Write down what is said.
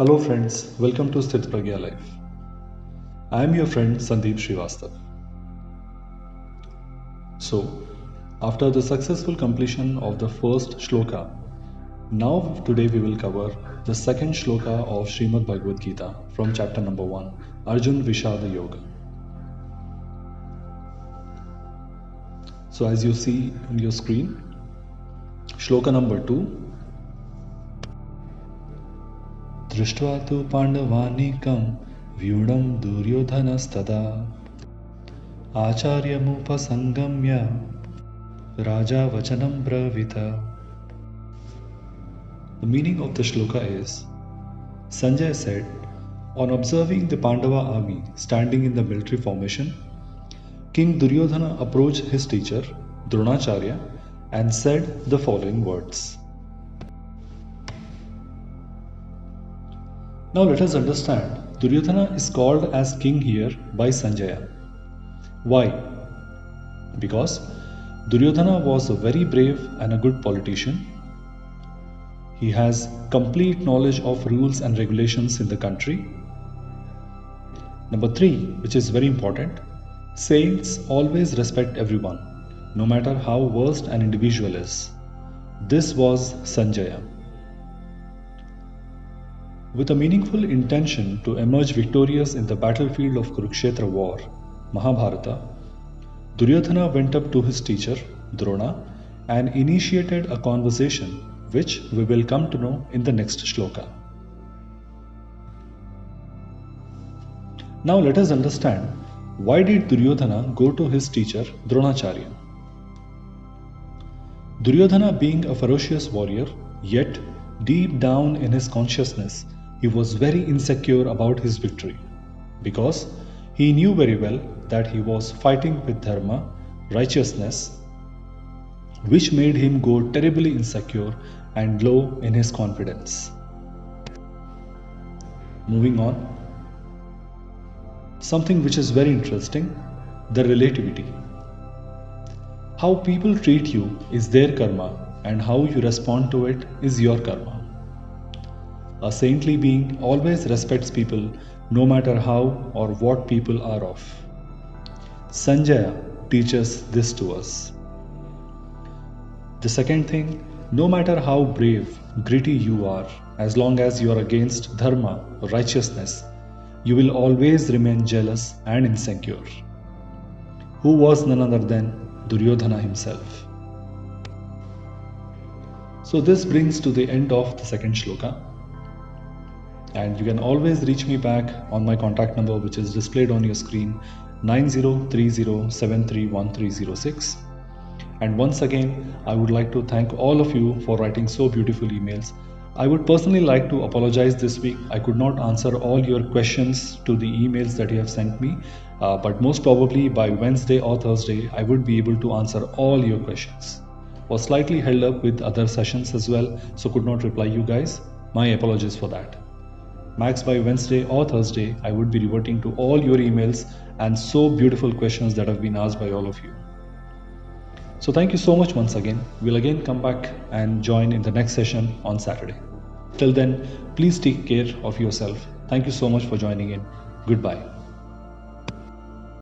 Hello friends, welcome to Sthitpragya Life. I am your friend Sandeep Srivastav. So, after the successful completion of the first shloka, now today we will cover the second shloka of Srimad Bhagavad Gita from chapter number 1, Arjun Vishada Yoga. So as you see on your screen, shloka number 2, दृष्ट्वा तु पाण्डवानीकं व्यूढं दुर्योधनस्तदा आचार्यमुपसंगम्य राजा वचनं ब्रवीत. The meaning of the shloka is, Sanjay said, on observing the Pandava army standing in the military formation, King Duryodhana approached his teacher, Dronacharya, and said the following words. Now let us understand, Duryodhana is called as king here by Sanjaya. Why? Because Duryodhana was a very brave and a good politician. He has complete knowledge of rules and regulations in the country. Number 3, which is very important, saints always respect everyone, no matter how worst an individual is. This was Sanjaya. With a meaningful intention to emerge victorious in the battlefield of Kurukshetra war, Mahabharata, Duryodhana went up to his teacher, Drona, and initiated a conversation which we will come to know in the next shloka. Now let us understand, why did Duryodhana go to his teacher, Dronacharya? Duryodhana being a ferocious warrior, yet deep down in his consciousness, he was very insecure about his victory, because he knew very well that he was fighting with dharma, righteousness, which made him go terribly insecure and low in his confidence. Moving on, something which is very interesting, the relativity. How people treat you is their karma, and how you respond to it is your karma. A saintly being always respects people no matter how or what people are of. Sanjaya teaches this to us. The second thing, no matter how brave, gritty you are, as long as you are against dharma or righteousness, you will always remain jealous and insecure. Who was none other than Duryodhana himself. So this brings to the end of the second shloka. And you can always reach me back on my contact number, which is displayed on your screen, 9030731306. And once again, I would like to thank all of you for writing so beautiful emails. I would personally like to apologize this week. I could not answer all your questions to the emails that you have sent me, but most probably by Wednesday or Thursday, I would be able to answer all your questions. Was slightly held up with other sessions as well, so could not reply you guys. My apologies for that. Max by Wednesday or Thursday, I would be reverting to all your emails and so beautiful questions that have been asked by all of you. So thank you so much once again. We'll again come back and join in the next session on Saturday. Till then, please take care of yourself. Thank you so much for joining in. Goodbye.